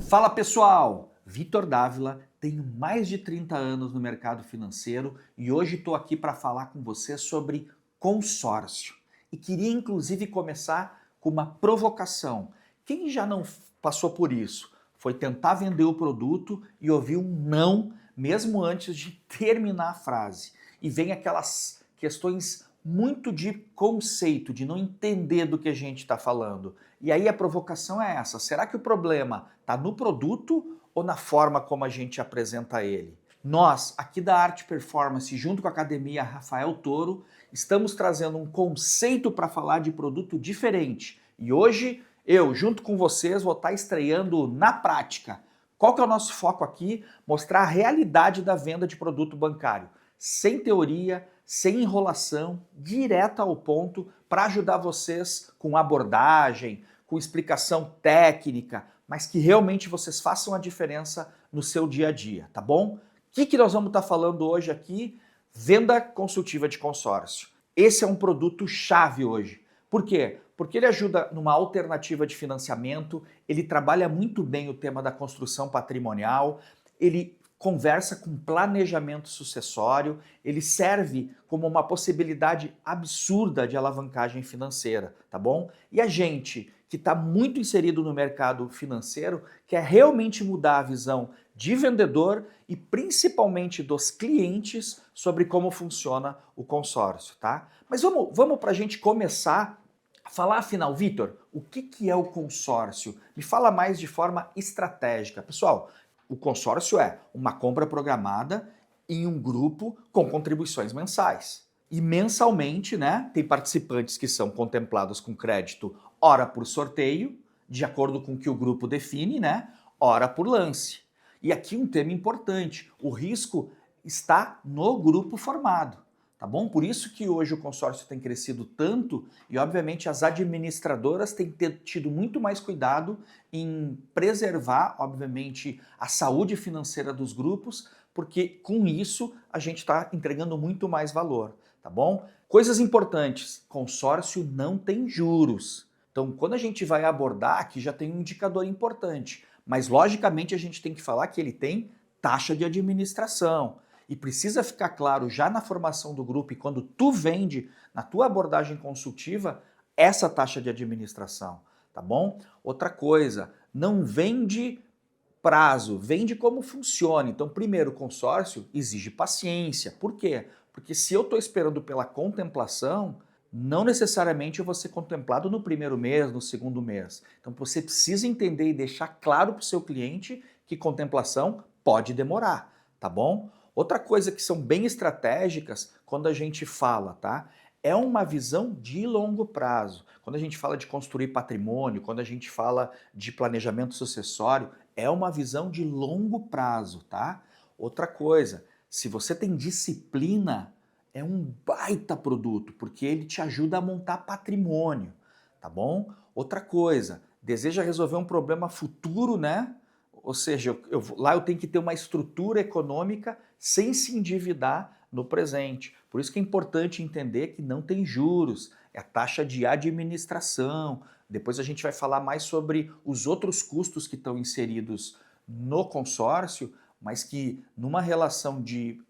Fala pessoal, Vitor Dávila, tenho mais de 30 anos no mercado financeiro e hoje estou aqui para falar com você sobre consórcio. E queria inclusive começar com uma provocação. Quem já não passou por isso? Foi tentar vender o produto e ouvir um não mesmo antes de terminar a frase. E vem aquelas questões muito de conceito, de não entender do que a gente está falando. E aí a provocação é essa: será que o problema está no produto ou na forma como a gente apresenta ele? Nós, aqui da Arte Performance, junto com a Academia Rafael Toro, estamos trazendo um conceito para falar de produto diferente. E hoje, eu, junto com vocês, vou estar estreando na prática. Qual que é o nosso foco aqui? Mostrar a realidade da venda de produto bancário. Sem teoria, sem enrolação, direto ao ponto, para ajudar vocês com abordagem, com explicação técnica, mas que realmente vocês façam a diferença no seu dia a dia, tá bom? O que nós vamos estar falando hoje aqui? Venda consultiva de consórcio. Esse é um produto chave hoje. Por quê? Porque ele ajuda numa alternativa de financiamento, ele trabalha muito bem o tema da construção patrimonial, ele conversa com planejamento sucessório, ele serve como uma possibilidade absurda de alavancagem financeira, tá bom? E a gente que está muito inserido no mercado financeiro quer realmente mudar a visão de vendedor e principalmente dos clientes sobre como funciona o consórcio, tá? Mas vamos para a gente começar a falar afinal, Vitor, o que é o consórcio? Me fala mais de forma estratégica. Pessoal, o consórcio é uma compra programada em um grupo com contribuições mensais. E mensalmente, né, tem participantes que são contemplados com crédito, ora por sorteio, de acordo com o que o grupo define, né, ora por lance. E aqui um tema importante, o risco está no grupo formado, tá bom? Por isso que hoje o consórcio tem crescido tanto e, obviamente, as administradoras têm tido muito mais cuidado em preservar, obviamente, a saúde financeira dos grupos, porque com isso a gente está entregando muito mais valor, tá bom? Coisas importantes, consórcio não tem juros. Então, quando a gente vai abordar, aqui já tem um indicador importante, mas logicamente a gente tem que falar que ele tem taxa de administração. E precisa ficar claro já na formação do grupo e quando tu vende na tua abordagem consultiva essa taxa de administração, tá bom? Outra coisa, não vende prazo, vende como funciona. Então, primeiro, o consórcio exige paciência. Por quê? Porque se eu estou esperando pela contemplação, não necessariamente eu vou ser contemplado no primeiro mês, no segundo mês. Então, você precisa entender e deixar claro para o seu cliente que contemplação pode demorar, tá bom? Outra coisa que são bem estratégicas quando a gente fala, tá? É uma visão de longo prazo. Quando a gente fala de construir patrimônio, quando a gente fala de planejamento sucessório, é uma visão de longo prazo, tá? Outra coisa, se você tem disciplina, é um baita produto, porque ele te ajuda a montar patrimônio, tá bom? Outra coisa, deseja resolver um problema futuro, né? Ou seja, lá eu tenho que ter uma estrutura econômica sem se endividar no presente. Por isso que é importante entender que não tem juros, é a taxa de administração. Depois a gente vai falar mais sobre os outros custos que estão inseridos no consórcio, mas que numa relação de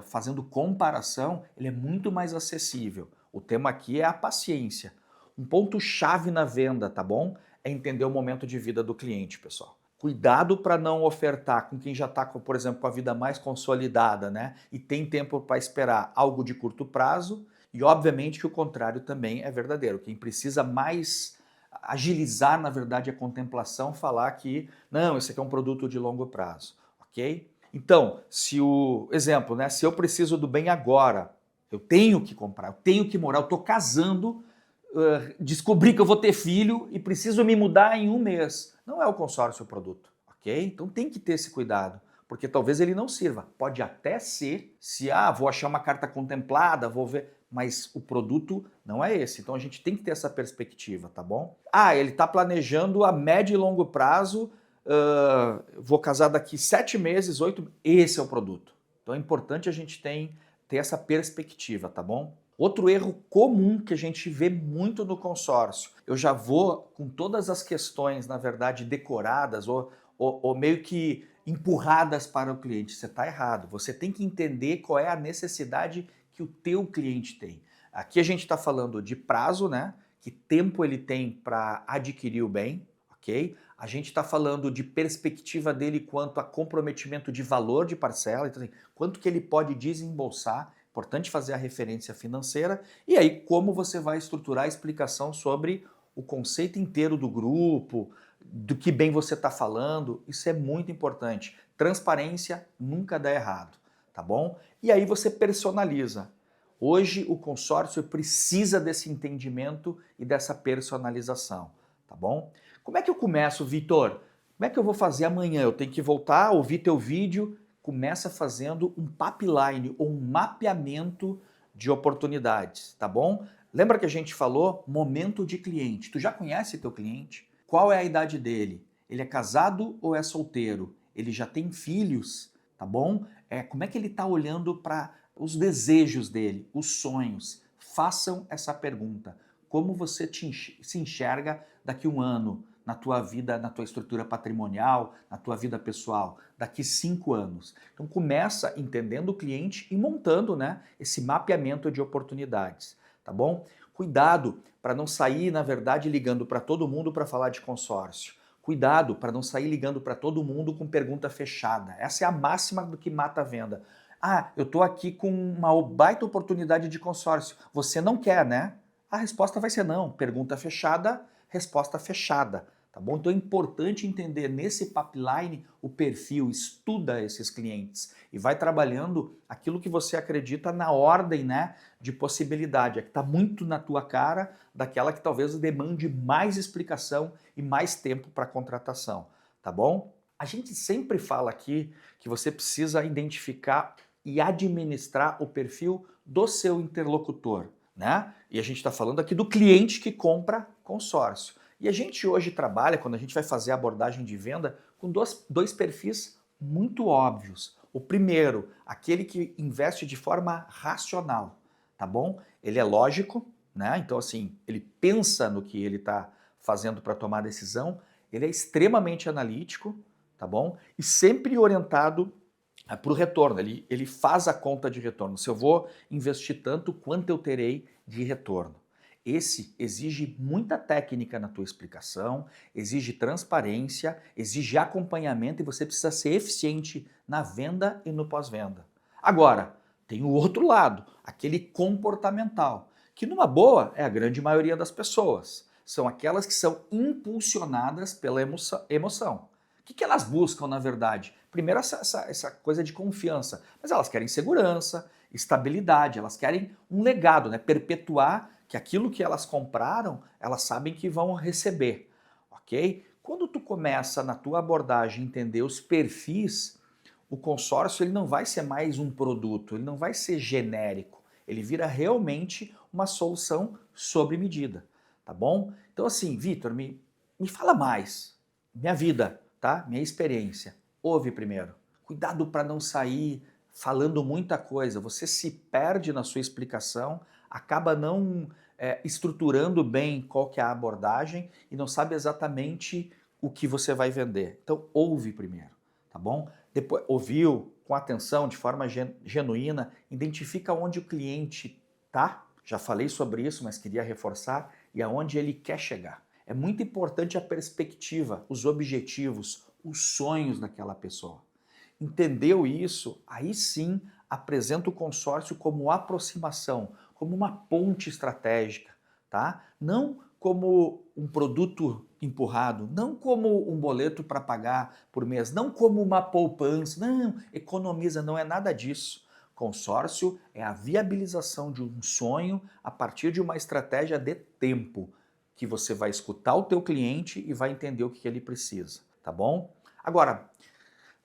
fazendo comparação, ele é muito mais acessível. O tema aqui é a paciência. Um ponto chave na venda, tá bom? É entender o momento de vida do cliente, pessoal. Cuidado para não ofertar com quem já está, por exemplo, com a vida mais consolidada, né? E tem tempo para esperar algo de curto prazo. E obviamente que o contrário também é verdadeiro. Quem precisa mais agilizar, na verdade, a contemplação, falar que não, esse aqui é um produto de longo prazo, ok? Então, se o exemplo, né? Se eu preciso do bem agora, eu tenho que comprar, eu tenho que morar, eu estou casando, descobri que eu vou ter filho e preciso me mudar em um mês. Não é o consórcio o produto, ok? Então tem que ter esse cuidado, porque talvez ele não sirva. Pode até ser, se vou achar uma carta contemplada, vou ver, mas o produto não é esse. Então a gente tem que ter essa perspectiva, tá bom? Ele está planejando a médio e longo prazo, vou casar daqui 7 meses, 8, esse é o produto. Então é importante a gente ter essa perspectiva, tá bom? Outro erro comum que a gente vê muito no consórcio, eu já vou com todas as questões, na verdade, decoradas, ou ou meio que empurradas para o cliente. Você está errado. Você tem que entender qual é a necessidade que o teu cliente tem. Aqui a gente está falando de prazo, né? Que tempo ele tem para adquirir o bem, ok? A gente está falando de perspectiva dele quanto a comprometimento de valor de parcela, então, assim, quanto que ele pode desembolsar, importante fazer a referência financeira, e aí como você vai estruturar a explicação sobre o conceito inteiro do grupo, do que bem você está falando, isso é muito importante. Transparência nunca dá errado, tá bom? E aí você personaliza. Hoje o consórcio precisa desse entendimento e dessa personalização, tá bom? Como é que eu começo, Vitor? Como é que eu vou fazer amanhã? Eu tenho que voltar, ouvir teu vídeo. Começa fazendo um pipeline ou um mapeamento de oportunidades, tá bom? Lembra que a gente falou momento de cliente. Tu já conhece teu cliente? Qual é a idade dele? Ele é casado ou é solteiro? Ele já tem filhos, tá bom? Como é que ele está olhando para os desejos dele, os sonhos? Façam essa pergunta. Como você se enxerga daqui a um ano, na tua vida, na tua estrutura patrimonial, na tua vida pessoal, daqui 5 anos? Então começa entendendo o cliente e montando, né, esse mapeamento de oportunidades, tá bom? Cuidado para não sair, na verdade, ligando para todo mundo para falar de consórcio. Cuidado para não sair ligando para todo mundo com pergunta fechada. Essa é a máxima do que mata a venda. Ah, eu estou aqui com uma baita oportunidade de consórcio. Você não quer, né? A resposta vai ser não. Pergunta fechada, resposta fechada. Tá bom? Então é importante entender nesse pipeline o perfil, estuda esses clientes e vai trabalhando aquilo que você acredita na ordem, né, de possibilidade. É que está muito na tua cara daquela que talvez demande mais explicação e mais tempo para contratação. Tá bom? A gente sempre fala aqui que você precisa identificar e administrar o perfil do seu interlocutor, né? E a gente está falando aqui do cliente que compra consórcio. E a gente hoje trabalha, quando a gente vai fazer a abordagem de venda, com dois perfis muito óbvios. O primeiro, aquele que investe de forma racional, tá bom? Ele é lógico, né? Então, assim, ele pensa no que ele está fazendo para tomar decisão, ele é extremamente analítico, tá bom? E sempre orientado para o retorno, ele faz a conta de retorno. Se eu vou investir tanto, quanto eu terei de retorno? Esse exige muita técnica na tua explicação, exige transparência, exige acompanhamento e você precisa ser eficiente na venda e no pós-venda. Agora, tem o outro lado, aquele comportamental, que numa boa é a grande maioria das pessoas. São aquelas que são impulsionadas pela emoção. O que elas buscam, na verdade? Primeiro, essa coisa de confiança, mas elas querem segurança, estabilidade, elas querem um legado, né? Perpetuar que aquilo que elas compraram, elas sabem que vão receber, ok? Quando tu começa na tua abordagem a entender os perfis, o consórcio ele não vai ser mais um produto, ele não vai ser genérico, ele vira realmente uma solução sob medida, tá bom? Então assim, Vitor, me fala mais, minha vida, tá? Minha experiência. Ouve primeiro. Cuidado para não sair falando muita coisa. Você se perde na sua explicação, acaba não estruturando bem qual que é a abordagem e não sabe exatamente o que você vai vender. Então ouve primeiro, tá bom? Depois ouviu com atenção, de forma genuína, identifica onde o cliente tá. Já falei sobre isso, mas queria reforçar e aonde ele quer chegar. É muito importante a perspectiva, os objetivos, os sonhos daquela pessoa. Entendeu isso? Aí sim apresenta o consórcio como aproximação, como uma ponte estratégica, tá? Não como um produto empurrado, não como um boleto para pagar por mês, não como uma poupança, não, economiza, não é nada disso. Consórcio é a viabilização de um sonho a partir de uma estratégia de tempo, que você vai escutar o teu cliente e vai entender o que ele precisa, tá bom? Agora,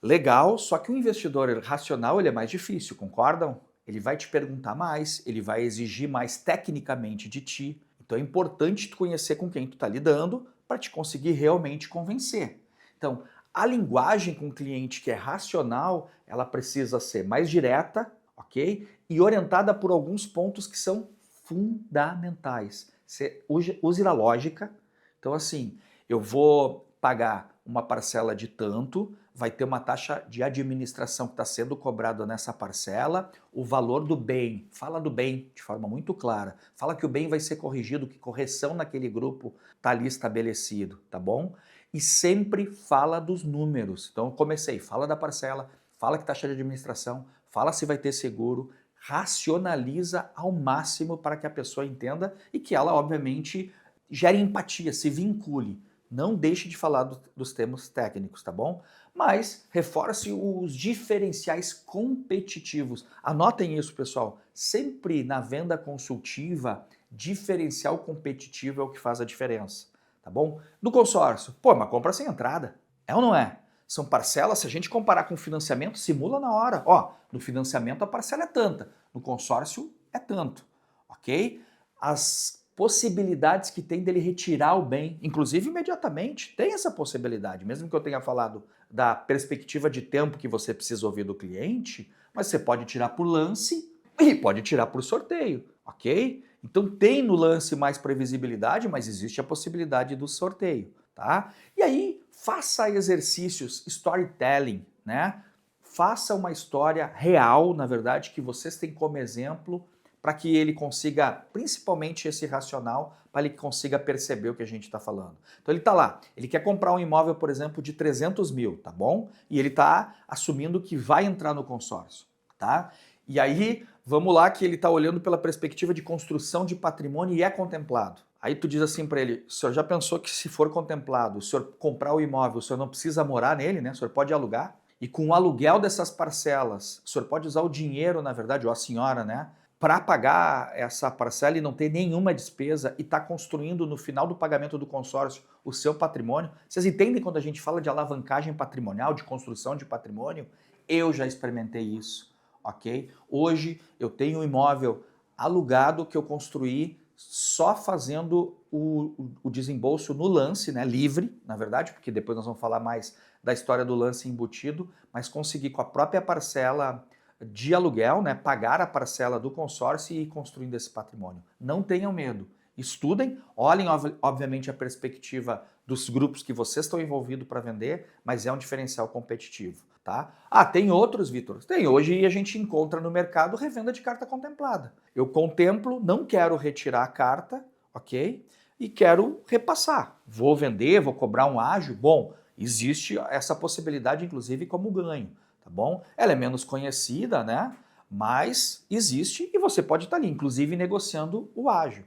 legal, só que o investidor racional ele é mais difícil, concordam? Ele vai te perguntar mais, ele vai exigir mais tecnicamente de ti. Então é importante tu conhecer com quem tu está lidando para te conseguir realmente convencer. Então, a linguagem com o cliente que é racional, ela precisa ser mais direta, ok? E orientada por alguns pontos que são fundamentais. Você use a lógica. Então, assim, eu vou pagar uma parcela de tanto, vai ter uma taxa de administração que está sendo cobrada nessa parcela, o valor do bem, fala do bem de forma muito clara, fala que o bem vai ser corrigido, que correção naquele grupo está ali estabelecido, tá bom? E sempre fala dos números. Então eu comecei, fala da parcela, fala que taxa de administração, fala se vai ter seguro, racionaliza ao máximo para que a pessoa entenda e que ela, obviamente, gere empatia, se vincule. Não deixe de falar dos termos técnicos, tá bom? Mas reforce os diferenciais competitivos. Anotem isso, pessoal. Sempre na venda consultiva, diferencial competitivo é o que faz a diferença, tá bom? No consórcio, pô, uma compra sem entrada. É ou não é? São parcelas, se a gente comparar com o financiamento, simula na hora. Ó, no financiamento a parcela é tanta, no consórcio é tanto, ok? As possibilidades que tem dele retirar o bem, inclusive imediatamente, tem essa possibilidade, mesmo que eu tenha falado da perspectiva de tempo que você precisa ouvir do cliente, mas você pode tirar por lance e pode tirar por sorteio, ok? Então tem no lance mais previsibilidade, mas existe a possibilidade do sorteio, tá? E aí, faça exercícios, storytelling, né? Faça uma história real, na verdade, que vocês têm como exemplo, para que ele consiga, principalmente esse racional, para ele consiga perceber o que a gente está falando. Então ele está lá, ele quer comprar um imóvel, por exemplo, de 300 mil, tá bom? E ele está assumindo que vai entrar no consórcio, tá? E aí, vamos lá que ele está olhando pela perspectiva de construção de patrimônio e é contemplado. Aí tu diz assim para ele, o senhor já pensou que se for contemplado, o senhor comprar o imóvel, o senhor não precisa morar nele, né? O senhor pode alugar? E com o aluguel dessas parcelas, o senhor pode usar o dinheiro, na verdade, ou a senhora, né? Para pagar essa parcela e não ter nenhuma despesa e estar construindo no final do pagamento do consórcio o seu patrimônio. Vocês entendem quando a gente fala de alavancagem patrimonial, de construção de patrimônio? Eu já experimentei isso, ok? Hoje eu tenho um imóvel alugado que eu construí só fazendo o desembolso no lance, né, livre, na verdade, porque depois nós vamos falar mais da história do lance embutido, mas consegui com a própria parcela de aluguel, né, pagar a parcela do consórcio e ir construindo esse patrimônio. Não tenham medo. Estudem, olhem obviamente a perspectiva dos grupos que vocês estão envolvidos para vender, mas é um diferencial competitivo, tá? Ah, tem outros, Vitor? Tem. Hoje a gente encontra no mercado revenda de carta contemplada. Eu contemplo, não quero retirar a carta, ok? E quero repassar. Vou vender, vou cobrar um ágio. Bom, existe essa possibilidade, inclusive, como ganho. Tá bom? Ela é menos conhecida, né? Mas existe e você pode estar ali, inclusive negociando o ágio.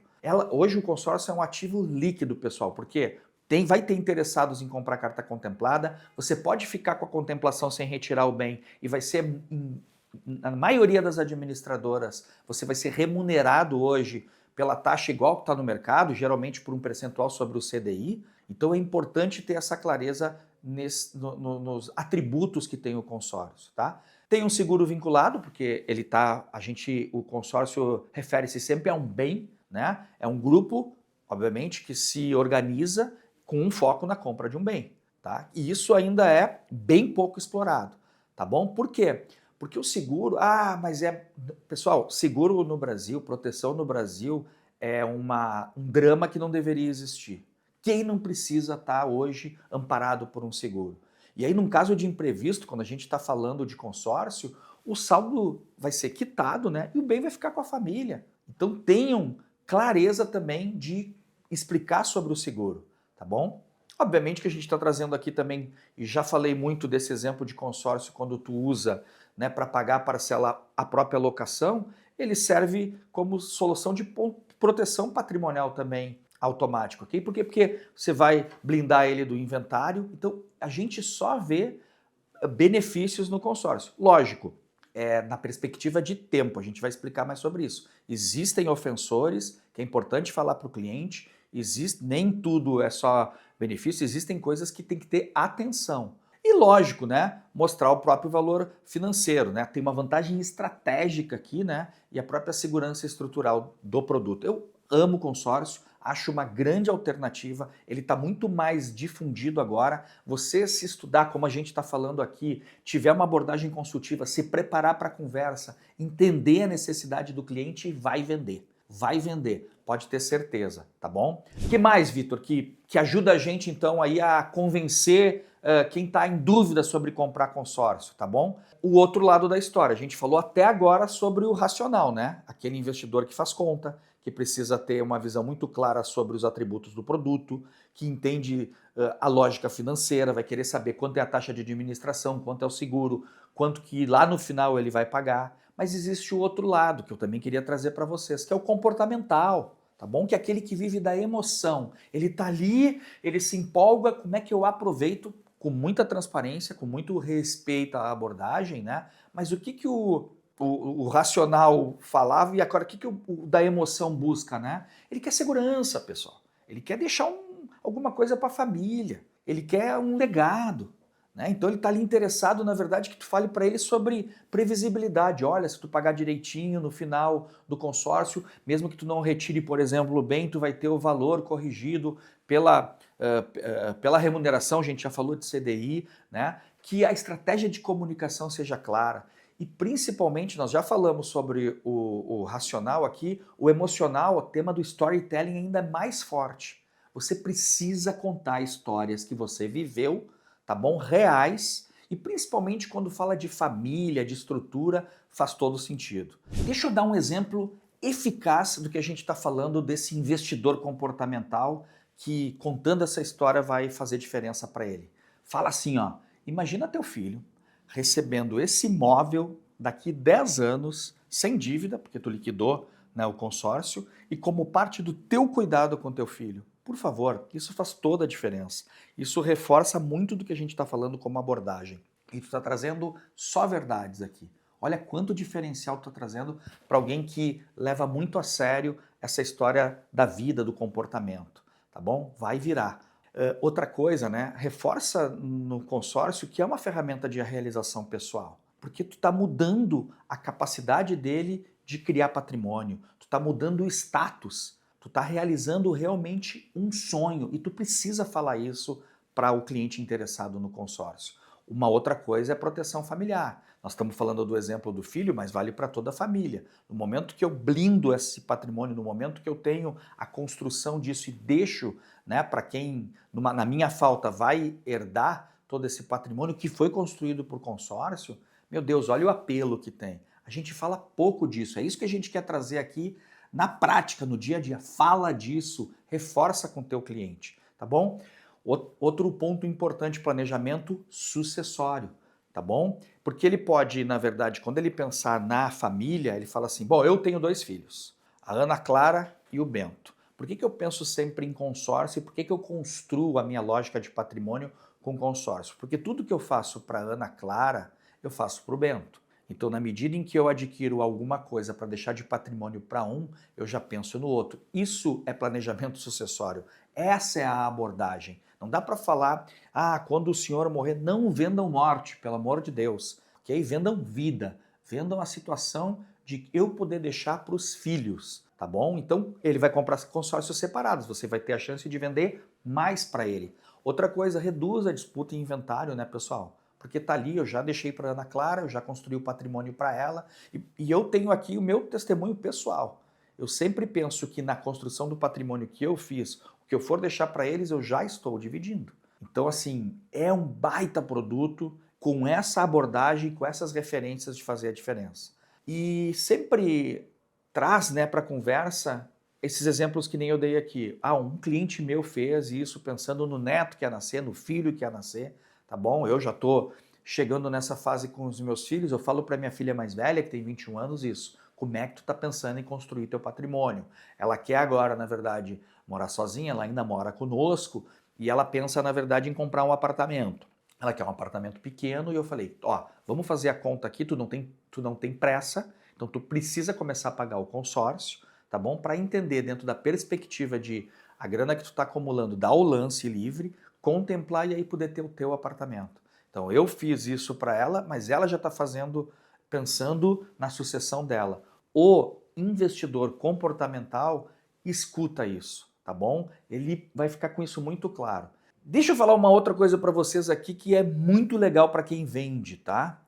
Hoje o consórcio é um ativo líquido, pessoal, porque vai ter interessados em comprar carta contemplada, você pode ficar com a contemplação sem retirar o bem e vai ser, na maioria das administradoras, você vai ser remunerado hoje pela taxa igual que está no mercado, geralmente por um percentual sobre o CDI. Então é importante ter essa clareza nos atributos que tem o consórcio, tá? Tem um seguro vinculado, porque o consórcio refere-se sempre a um bem, né? É um grupo, obviamente, que se organiza com um foco na compra de um bem, tá? E isso ainda é bem pouco explorado, tá bom? Por quê? Porque o seguro, pessoal, seguro no Brasil, proteção no Brasil é um drama que não deveria existir. Quem não precisa estar hoje amparado por um seguro? E aí, num caso de imprevisto, quando a gente está falando de consórcio, o saldo vai ser quitado, né? E o bem vai ficar com a família. Então tenham clareza também de explicar sobre o seguro, tá bom? Obviamente que a gente está trazendo aqui também, e já falei muito desse exemplo de consórcio quando tu usa, né, para pagar a parcela, a própria locação, ele serve como solução de proteção patrimonial também automático, ok? Por quê? Porque você vai blindar ele do inventário, então a gente só vê benefícios no consórcio. Lógico, na perspectiva de tempo, a gente vai explicar mais sobre isso. Existem ofensores, que é importante falar para o cliente, nem tudo é só benefício, existem coisas que tem que ter atenção. E lógico, né, mostrar o próprio valor financeiro, né? Tem uma vantagem estratégica aqui, né? E a própria segurança estrutural do produto. Eu amo consórcio, acho uma grande alternativa, ele está muito mais difundido agora. Você se estudar, como a gente está falando aqui, tiver uma abordagem consultiva, se preparar para a conversa, entender a necessidade do cliente e vai vender. vai vender, pode ter certeza, tá bom? O que mais, Vitor, que ajuda a gente então aí a convencer quem está em dúvida sobre comprar consórcio, tá bom? O outro lado da história, a gente falou até agora sobre o racional, né? Aquele investidor que faz conta, que precisa ter uma visão muito clara sobre os atributos do produto, que entende a lógica financeira, vai querer saber quanto é a taxa de administração, quanto é o seguro, quanto que lá no final ele vai pagar. Mas existe o outro lado que eu também queria trazer para vocês, que é o comportamental, tá bom? Que é aquele que vive da emoção. Ele tá ali, ele se empolga, como é que eu aproveito com muita transparência, com muito respeito à abordagem, né? Mas o que o racional falava e agora o que o da emoção busca, né? Ele quer segurança, pessoal. Ele quer deixar alguma coisa para a família. Ele quer um legado. Né? Então ele está ali interessado, na verdade, que tu fale para ele sobre previsibilidade. Olha, se tu pagar direitinho no final do consórcio, mesmo que tu não retire, por exemplo, o bem, tu vai ter o valor corrigido pela remuneração, a gente já falou de CDI, né? Que a estratégia de comunicação seja clara. E principalmente, nós já falamos sobre o racional aqui, o emocional, o tema do storytelling ainda é mais forte. Você precisa contar histórias que você viveu, tá bom? Reais, e principalmente quando fala de família, de estrutura, faz todo sentido. Deixa eu dar um exemplo eficaz do que a gente está falando desse investidor comportamental que, contando essa história, vai fazer diferença para ele. Fala assim, ó, imagina teu filho recebendo esse imóvel daqui 10 anos, sem dívida, porque tu liquidou, né, o consórcio, e como parte do teu cuidado com teu filho. Por favor, isso faz toda a diferença. Isso reforça muito do que a gente está falando como abordagem. E tu está trazendo só verdades aqui. Olha quanto diferencial tu está trazendo para alguém que leva muito a sério essa história da vida, do comportamento. Tá bom? Vai virar. Outra coisa, né? Reforça no consórcio que é uma ferramenta de realização pessoal. Porque tu está mudando a capacidade dele de criar patrimônio. Tu está mudando o status. Tu está realizando realmente um sonho e tu precisa falar isso para o cliente interessado no consórcio. Uma outra coisa é proteção familiar. Nós estamos falando do exemplo do filho, mas vale para toda a família. No momento que eu blindo esse patrimônio, no momento que eu tenho a construção disso e deixo, né, para quem, na minha falta, vai herdar todo esse patrimônio que foi construído por consórcio, meu Deus, olha o apelo que tem. A gente fala pouco disso, é isso que a gente quer trazer aqui na prática, no dia a dia. Fala disso, reforça com o teu cliente, tá bom? Outro ponto importante, planejamento sucessório, tá bom? Porque ele pode, na verdade, quando ele pensar na família, ele fala assim, bom, eu tenho 2 filhos, a Ana Clara e o Bento. Por que eu penso sempre em consórcio e por que eu construo a minha lógica de patrimônio com consórcio? Porque tudo que eu faço para a Ana Clara, eu faço para o Bento. Então, na medida em que eu adquiro alguma coisa para deixar de patrimônio para um, eu já penso no outro. Isso é planejamento sucessório. Essa é a abordagem. Não dá para falar, quando o senhor morrer, não vendam morte, pelo amor de Deus. Ok? Vendam vida, vendam a situação de eu poder deixar para os filhos, tá bom? Então, ele vai comprar consórcios separados, você vai ter a chance de vender mais para ele. Outra coisa, reduz a disputa em inventário, né, pessoal? Porque tá ali, eu já deixei para Ana Clara, eu já construí o patrimônio para ela, e eu tenho aqui o meu testemunho pessoal. Eu sempre penso que na construção do patrimônio que eu fiz, o que eu for deixar para eles, eu já estou dividindo. Então, assim, é um baita produto com essa abordagem, com essas referências de fazer a diferença. E sempre traz, né, para a conversa esses exemplos que nem eu dei aqui. Um cliente meu fez isso pensando no neto que ia nascer, no filho que ia nascer, tá bom? Eu já estou chegando nessa fase com os meus filhos, eu falo para minha filha mais velha, que tem 21 anos, isso. Como é que tu está pensando em construir teu patrimônio? Ela quer agora, na verdade, morar sozinha, ela ainda mora conosco, e ela pensa, na verdade, em comprar um apartamento. Ela quer um apartamento pequeno e eu falei, vamos fazer a conta aqui, tu não tem pressa, então tu precisa começar a pagar o consórcio, tá bom? Para entender dentro da perspectiva de a grana que tu está acumulando, dar o lance livre, contemplar e aí poder ter o teu apartamento. Então eu fiz isso para ela, mas ela já está fazendo, pensando na sucessão dela. O investidor comportamental escuta isso, tá bom? Ele vai ficar com isso muito claro. Deixa eu falar uma outra coisa para vocês aqui que é muito legal para quem vende, tá?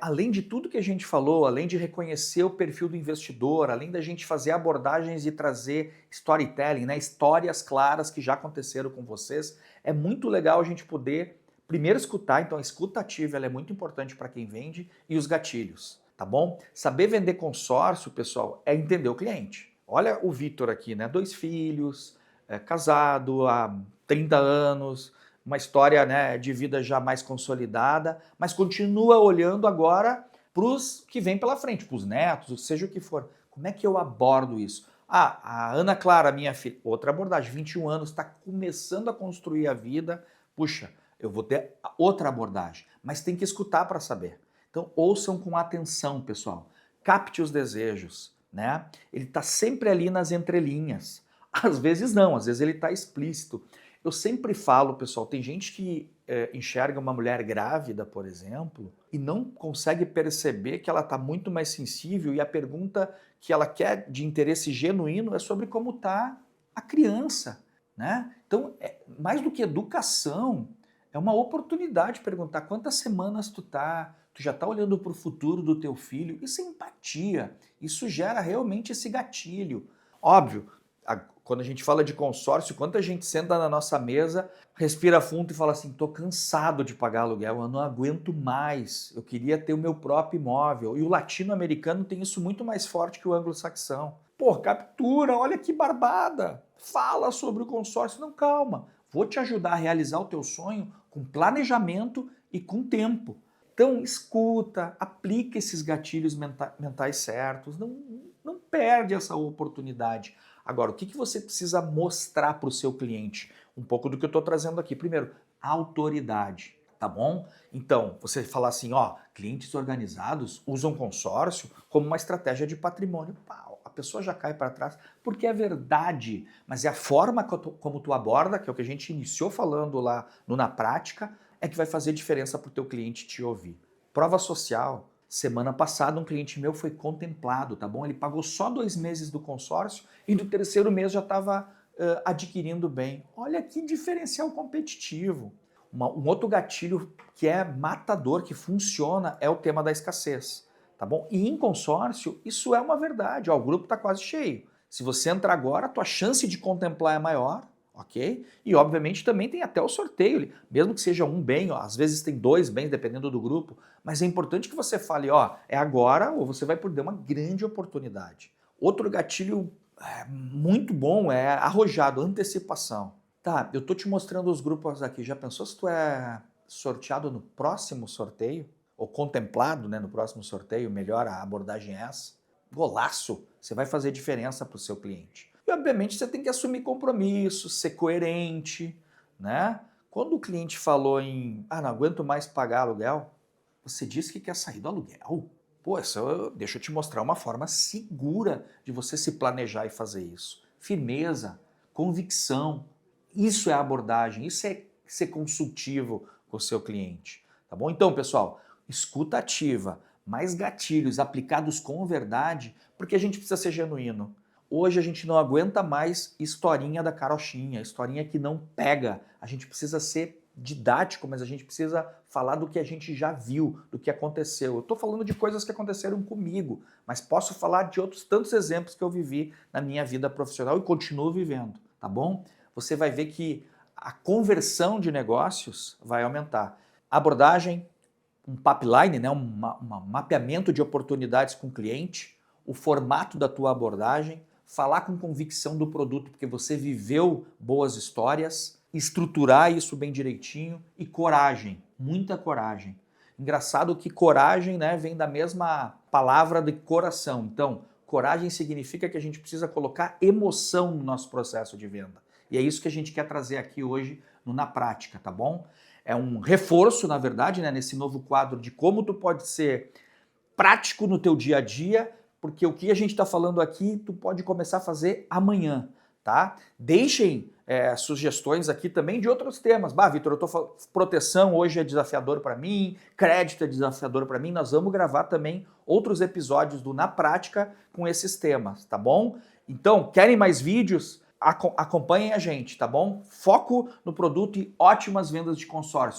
além de tudo que a gente falou, além de reconhecer o perfil do investidor, além da gente fazer abordagens e trazer storytelling, né, histórias claras que já aconteceram com vocês, é muito legal a gente poder primeiro escutar. Então a escuta ativa ela é muito importante para quem vende, e os gatilhos, tá bom? Saber vender consórcio, pessoal, é entender o cliente. Olha o Vitor aqui, né? 2 filhos, casado há 30 anos, uma história, né, de vida já mais consolidada, mas continua olhando agora para os que vem pela frente, para os netos, seja o que for. Como é que eu abordo isso? Ah, a Ana Clara, minha filha, outra abordagem, 21 anos, está começando a construir a vida. Puxa, eu vou ter outra abordagem, mas tem que escutar para saber. Então, ouçam com atenção, pessoal. Capte os desejos, né? Ele está sempre ali nas entrelinhas. Às vezes não, às vezes ele está explícito. Eu sempre falo, pessoal, tem gente que enxerga uma mulher grávida, por exemplo, e não consegue perceber que ela está muito mais sensível, e a pergunta que ela quer de interesse genuíno é sobre como está a criança, né? Então, mais do que educação, é uma oportunidade de perguntar quantas semanas tu já está olhando para o futuro do teu filho. Isso é empatia, isso gera realmente esse gatilho. Óbvio, quando a gente fala de consórcio, quanta gente senta na nossa mesa, respira fundo e fala assim, tô cansado de pagar aluguel, eu não aguento mais, eu queria ter o meu próprio imóvel. E o latino-americano tem isso muito mais forte que o anglo-saxão. Pô, captura, olha que barbada, fala sobre o consórcio. Não, calma, vou te ajudar a realizar o teu sonho com planejamento e com tempo. Então, escuta, aplica esses gatilhos mentais certos, não perde essa oportunidade. Agora, o que você precisa mostrar para o seu cliente? Um pouco do que eu estou trazendo aqui. Primeiro, autoridade, tá bom? Então, você falar assim, ó, clientes organizados usam consórcio como uma estratégia de patrimônio. Pau, a pessoa já cai para trás, porque é verdade, mas é a forma como tu aborda, que é o que a gente iniciou falando lá no Na Prática, é que vai fazer diferença para o teu cliente te ouvir. Prova social. Semana passada um cliente meu foi contemplado, tá bom? Ele pagou só 2 meses do consórcio e no 3º mês já estava adquirindo bem. Olha que diferencial competitivo. Um outro gatilho que é matador, que funciona, é o tema da escassez, tá bom? E em consórcio, isso é uma verdade. Ó, o grupo está quase cheio. Se você entrar agora, a tua chance de contemplar é maior, ok? E obviamente também tem até o sorteio, mesmo que seja um bem, ó, às vezes tem 2 bens, dependendo do grupo, mas é importante que você fale, ó, é agora ou você vai perder uma grande oportunidade. Outro gatilho muito bom é arrojado, antecipação. Tá, eu tô te mostrando os grupos aqui, já pensou se tu é sorteado no próximo sorteio? Ou contemplado, né, no próximo sorteio, melhor a abordagem é essa? Golaço! Você vai fazer diferença para o seu cliente. E obviamente você tem que assumir compromissos, ser coerente, né? Quando o cliente falou em, não aguento mais pagar aluguel, você disse que quer sair do aluguel? Pô, deixa eu te mostrar uma forma segura de você se planejar e fazer isso. Firmeza, convicção, isso é abordagem, isso é ser consultivo com o seu cliente, tá bom? Então, pessoal, escuta ativa, mais gatilhos aplicados com verdade, porque a gente precisa ser genuíno. Hoje a gente não aguenta mais historinha da carochinha, historinha que não pega. A gente precisa ser didático, mas a gente precisa falar do que a gente já viu, do que aconteceu. Eu estou falando de coisas que aconteceram comigo, mas posso falar de outros tantos exemplos que eu vivi na minha vida profissional e continuo vivendo, tá bom? Você vai ver que a conversão de negócios vai aumentar. Abordagem, um pipeline, né? um mapeamento de oportunidades com o cliente, o formato da tua abordagem, falar com convicção do produto, porque você viveu boas histórias, estruturar isso bem direitinho e coragem, muita coragem. Engraçado que coragem, né, vem da mesma palavra de coração. Então, coragem significa que a gente precisa colocar emoção no nosso processo de venda. E é isso que a gente quer trazer aqui hoje no Na Prática, tá bom? É um reforço, na verdade, né, nesse novo quadro de como tu pode ser prático no teu dia a dia, porque o que a gente está falando aqui, tu pode começar a fazer amanhã, tá? Deixem sugestões aqui também de outros temas. Vitor, eu tô falando, proteção hoje é desafiador para mim, crédito é desafiador para mim, nós vamos gravar também outros episódios do Na Prática com esses temas, tá bom? Então, querem mais vídeos? Acompanhem a gente, tá bom? Foco no produto e ótimas vendas de consórcio.